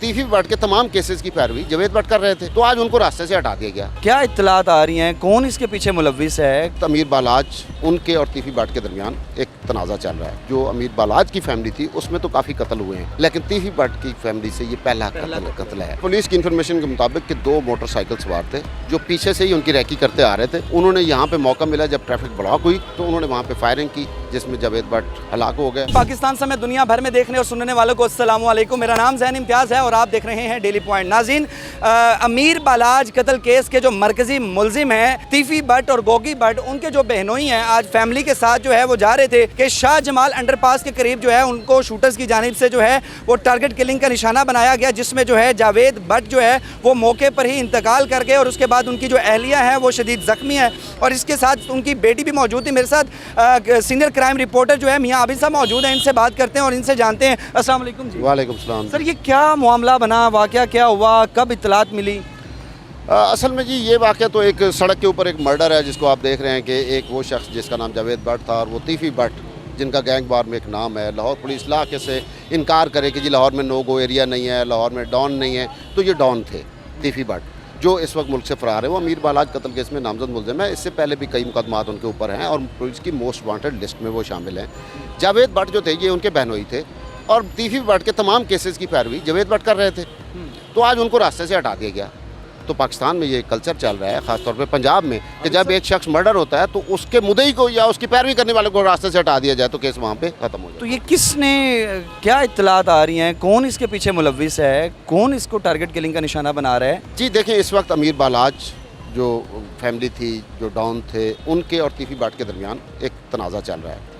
तीफी भट्ट के तमाम केसेस की पैरवी जावेद भट्ट कर रहे थे, तो आज उनको रास्ते से हटा दिया गया। क्या इत्तलात आ रही हैं, कौन इसके पीछे मुलव्विस है? अमीर बालाज उनके और तीफी भट्ट के दरमियान एक तनाज़ा चल रहा है। जो अमीर बालाज की फैमिली थी उसमें तो काफ़ी कत्ल हुए हैं, लेकिन तीफी भट्ट की फैमिली से ये पहला कत्ल है। पुलिस की इन्फॉर्मेशन के मुताबिक कि 2 मोटरसाइकिल सवार थे जो पीछे से ही उनकी रैकी करते आ रहे थे। उन्होंने यहाँ पे मौका मिला जब ट्रैफिक ब्लॉक हुई तो उन्होंने वहाँ पे फायरिंग की, जिसमें जावेद भट्ट हलाक हो गए। पाकिस्तान समेत दुनिया भर में देखने और सुनने वालों को अस्सलाम वालेकुम। मेरा नाम ज़ैन इम्तियाज़ है और आप देख रहे हैं डेली पॉइंट। नाज़रीन, अमीर बालाज कत्ल केस के जो मरकजी मुलजिम हैं तीफी भट्ट और गोगी भट्ट, उनके जो बहनोई हैं, आज फैमिली के साथ जो है वो जा रहे थे कि शाह जमाल अंडरपास के करीब जो है उनको शूटर्स की जानिब से जो है वो टारगेट किलिंग का निशाना बनाया गया, जिसमें जो है जावेद भट्ट जो है वो मौके पर ही इंतकाल कर गए और उसके बाद उनकी जो अहलिया है वो शदीद ज़ख्मी है और इसके साथ उनकी बेटी भी मौजूद थी। मेरे साथ सीनियर क्राइम रिपोर्टर जो है मियाँ आबिद साहब मौजूद हैं, इनसे बात करते हैं और इनसे जानते हैं। अस्सलाम वालेकुम जी। वालेकुम सलाम। सर, ये क्या मामला बना, वाक़या क्या हुआ, कब इत्तलात मिली? असल में जी ये वाक़या तो एक सड़क के ऊपर एक मर्डर है जिसको आप देख रहे हैं कि एक वो शख्स जिसका नाम जावेद भट्ट था और वो तीफी भट्ट जिनका गैंग वार में एक नाम है। लाहौर पुलिस इलाके से इनकार करे कि जी लाहौर में नो गो एरिया नहीं है, लाहौर में डॉन नहीं है, तो ये डॉन थे तीफी भट्ट जो इस वक्त मुल्क से फ़रार है। वो अमीर बालाज कत्ल केस में नामजद मुलज़िम है। इससे पहले भी कई मुकदमात उनके ऊपर हैं और पुलिस की मोस्ट वांटेड लिस्ट में वो शामिल हैं। जावेद भट्ट जो थे ये उनके बहनोई थे और तीफी भट्ट के तमाम केसेस की पैरवी जावेद भट्ट कर रहे थे, तो आज उनको रास्ते से हटा दिया गया। तो पाकिस्तान में ये कल्चर चल रहा है, ख़ासतौर पे पंजाब में, कि जब एक शख्स मर्डर होता है तो उसके मुद्दई को या उसकी पैरवी करने वाले को रास्ते से हटा दिया जाए तो केस वहाँ पे ख़त्म हो जाए। तो ये किसने, क्या इत्तलात आ रही हैं, कौन इसके पीछे मुलव्विस है, कौन इसको टारगेट किलिंग का निशाना बना रहा है? जी देखें, इस वक्त अमीर बालाज जो फैमिली थी, जो डॉन थे, उनके और तीफी भट्ट के दरमियान एक तनाज़ा चल रहा है,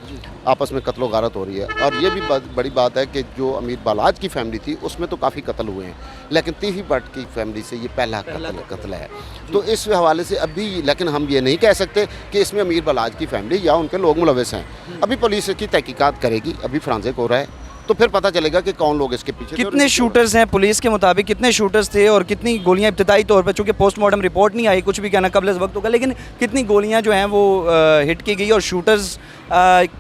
आपस में कत्लो गारत हो रही है। और ये भी बड़ी बात है कि जो अमीर बालाज की फैमिली थी उसमें तो काफ़ी कत्ल हुए हैं, लेकिन तीफी भट्ट की फैमिली से ये पहला कत्ल है। तो इस हवाले से अभी, लेकिन हम ये नहीं कह सकते कि इसमें अमीर बालाज की फैमिली या उनके लोग मुलव्विस हैं। अभी पुलिस इसकी तहकीकात करेगी, अभी फ्रांसिक हो रहा है, तो फिर पता चलेगा कि कौन लोग इसके पीछे। कितने शूटर्स हैं पुलिस के मुताबिक, कितने शूटर्स थे और कितनी गोलियां इब्तदाई तौर पर, चूँकि पोस्टमार्टम रिपोर्ट नहीं आई, कुछ भी कहना कबल वक्त होगा, लेकिन कितनी गोलियां जो हैं वो हिट की गई और शूटर्स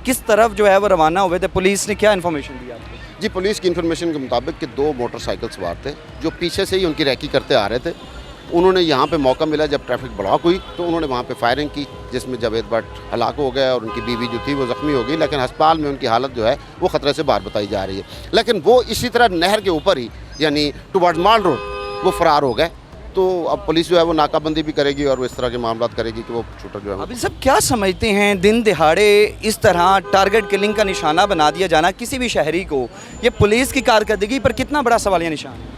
किस तरफ जो है वो रवाना हुए थे? पुलिस ने क्या इन्फॉर्मेशन दी आपको? जी, पुलिस की इन्फॉर्मेशन के मुताबिक कि 2 मोटरसाइकिल सवार थे जो पीछे से ही उनकी रैकी करते आ रहे थे। उन्होंने यहाँ पे मौका मिला जब ट्रैफिक ब्लॉक हुई तो उन्होंने वहाँ पे फायरिंग की, जिसमें जावेद भट्ट हलाक हो गया और उनकी बीवी जो थी वो ज़ख्मी हो गई, लेकिन अस्पताल में उनकी हालत जो है वो ख़तरे से बाहर बताई जा रही है। लेकिन वो इसी तरह नहर के ऊपर ही, यानी टुवर्ड्स माल रोड, वो फ़रार हो गए। तो अब पुलिस जो है वो नाकाबंदी भी करेगी और वो इस तरह के मामला करेगी कि वो शूटर जो है। अभी सब क्या समझते हैं, दिन दिहाड़े इस तरह टारगेट किलिंग का निशाना बना दिया जाना किसी भी शहरी को, ये पुलिस की कारकर्दगी पर कितना बड़ा सवालिया निशान है?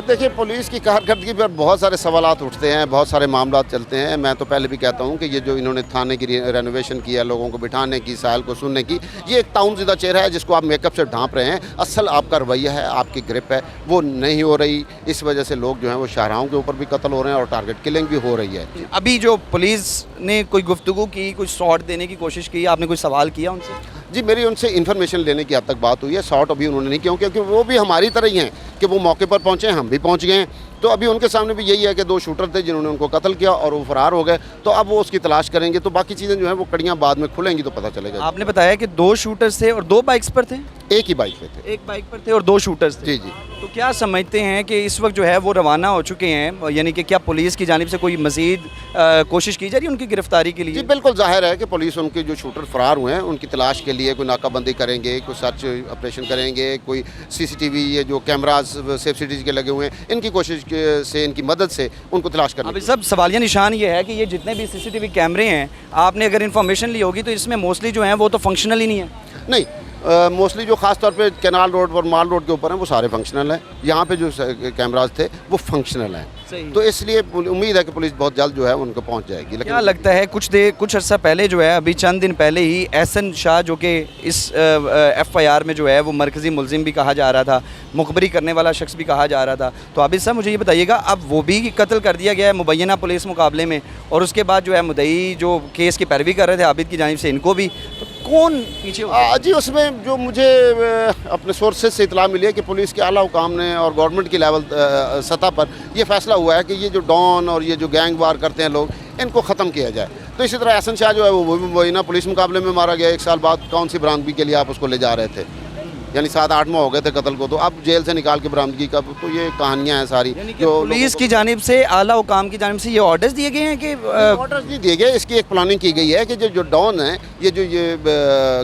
देखिए, पुलिस की कारकर्दगी पर बहुत सारे सवालात उठते हैं, बहुत सारे मामला चलते हैं। मैं तो पहले भी कहता हूँ कि ये जो इन्होंने थाने की रेनोवेशन की है, लोगों को बिठाने की, साहिल को सुनने की, ये एक ताउनज़िदा चेहरा है जिसको आप मेकअप से ढांप रहे हैं। असल आपका रवैया है, आपकी ग्रिप है, वो नहीं हो रही। इस वजह से लोग जो हैं वो शाहराहों के ऊपर भी कत्ल हो रहे हैं और टारगेट किलिंग भी हो रही है। अभी जो पुलिस ने कोई गुफ्तगू की, कुछ शॉट देने की कोशिश की, आपने कोई सवाल किया उनसे? जी, मेरी उनसे इन्फॉर्मेशन लेने की हद तक बात हुई है, शॉट अभी उन्होंने नहीं किया, क्योंकि वो भी हमारी तरह ही हैं कि वो मौके पर पहुँचे, हम भी पहुँच गए हैं। तो अभी उनके सामने भी यही है कि 2 शूटर थे जिन्होंने उनको कत्ल किया और वो फरार हो गए, तो अब वो उसकी तलाश करेंगे। तो बाकी चीज़ें जो हैं वो कड़ियाँ बाद में खुलेंगी तो पता चलेगा। आपने बताया कि 2 शूटर्स थे और 2 बाइक्स पर थे? एक ही बाइक पे थे। एक बाइक पर थे और 2 शूटर्स थे। जी जी। तो क्या समझते हैं कि इस वक्त जो है वो रवाना हो चुके हैं, यानी कि क्या पुलिस की जानिब से कोई मज़ीद कोशिश की जा रही है उनकी गिरफ्तारी के लिए? जी बिल्कुल, जाहिर है कि पुलिस उनके जो शूटर फरार हुए हैं उनकी तलाश के लिए कोई नाकाबंदी करेंगे, कोई सर्च ऑपरेशन करेंगे, कोई CCTV, ये जो कैमराज सेफ सिटीज़ के लगे हुए हैं, इनकी कोशिश से, इनकी मदद से उनको तलाश करना। अभी सब सवालिया निशान ये है कि ये जितने भी CCTV कैमरे हैं, आपने अगर इन्फॉर्मेशन ली होगी तो इसमें मोस्टली जो हैं वो तो फंक्शनल ही नहीं है। नहीं, मोस्टली जो ख़ास तौर पे कैनाल रोड और माल रोड के ऊपर हैं वो सारे फंक्शनल हैं। यहाँ पे जो कैमराज थे वो फंक्शनल हैं, तो इसलिए उम्मीद है कि पुलिस बहुत जल्द जो है उनको पहुँच जाएगी। लेकिन क्या लगता है, कुछ अर्सा पहले जो है, अभी चंद दिन पहले ही एहसन शाह जो कि इस FIR में जो है वो मरकज़ी मुलजिम भी कहा जा रहा था, मुखबरी करने वाला शख्स भी कहा जा रहा था, तो अभी सर मुझे ये बताइएगा, अब वो भी कत्ल कर दिया गया है मुबैना पुलिस मुकाबले में, और उसके बाद जो है मुद्दई जो केस की पैरवी कर रहे थे आबिद की जानिब से, इनको भी, तो कौन पीछे? जी, उसमें जो मुझे अपने सोर्सेज से इतला मिली है कि पुलिस के आला हुकाम ने और गवर्नमेंट की लेवल सतह पर यह फैसला हुआ है कि ये जो डॉन और ये जो गैंग वार करते हैं लोग, इनको ख़त्म किया जाए। तो इसी तरह एहसन शाह जो है वो भी मुबैना पुलिस मुकाबले में मारा गया 1 साल बाद। कौन सी बरामदगी के लिए आप उसको ले जा रहे थे? यानी 7-8 माह हो गए थे कत्ल को, तो अब जेल से निकाल के बरामदगी का, तो ये कहानियाँ हैं सारी जो पुलिस की जानिब से, आला हुकाम की जानिब से ये ऑर्डर्स दिए गए हैं कि ऑर्डर्स नहीं दिए गए। इसकी एक प्लानिंग की गई है कि जो डॉन हैं, ये जो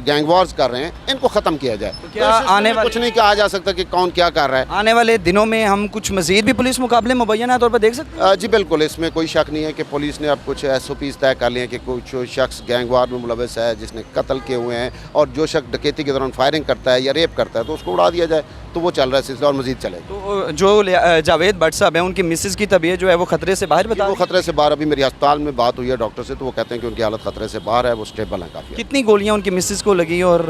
गैंग वॉर्स कर रहे हैं, इनको ख़त्म किया जाए। तो क्या आने वाले कुछ नहीं कहा जा सकता कि कौन क्या कर रहा है। आने वाले दिनों में हम कुछ मजीद भी पुलिस मुकाबले मुबैना तौर पर देख सकते हैं? जी बिल्कुल, इसमें कोई शक नहीं है कि पुलिस ने अब कुछ SOPs तय कर लिए हैं कि कुछ शख्स गैंग वार में मुलविस है, जिसने कत्ल किए हुए हैं, और जो शख्स डकैती के दौरान फायरिंग करता है या रेप करता है तो उसको उड़ा दिया जाए। तो वो चल रहा है सिलसिला और मजीद चलेगा। तो जो जावेद भट्ट साहब हैं, उनकी मिसेज़ की तबीयत जो है वो खतरे से बाहर बता वो खतरे से बाहर, अभी मेरी अस्पताल में बात हुई है डॉक्टर से, तो वो कहते हैं कि उनकी हालत खतरे से बाहर है, वो स्टेबल है काफ़ी। कितनी गोलियां उनकी मिसेज़ को लगी और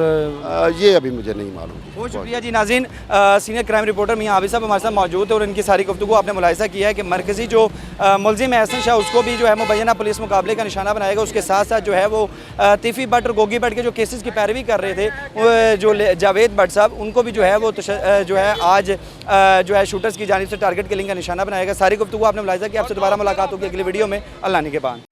ये अभी मुझे नहीं मालूम। बहुत शुक्रिया जी। नाज़रीन, सीनियर क्राइम रिपोर्टर मियां आबिद साहब हमारे साथ मौजूद है और इनकी सारी गुफ्तगू आपने मुलाहिज़ा किया है कि मरकज़ी जो मुलजिम है एहसन शाह, उसको भी जो है मुबैना पुलिस मुकाबले का निशाना बनाएगा। उसके साथ साथ जो है वो तीफ़ी भट्ट और गोगी भट्ट के जो केसेस की पैरवी कर रहे थे, जो जावेद भट्ट साहब, उनको भी जो है वो जो है आज जो है शूटर्स की जानिब से टारगेट किलिंग का निशाना बनाएगा। सारी गुफ्तगू आपने मुलाहिज़ा की। आपसे दोबारा मुलाकात होगी अगली वीडियो में। अल्लाह निगहबान।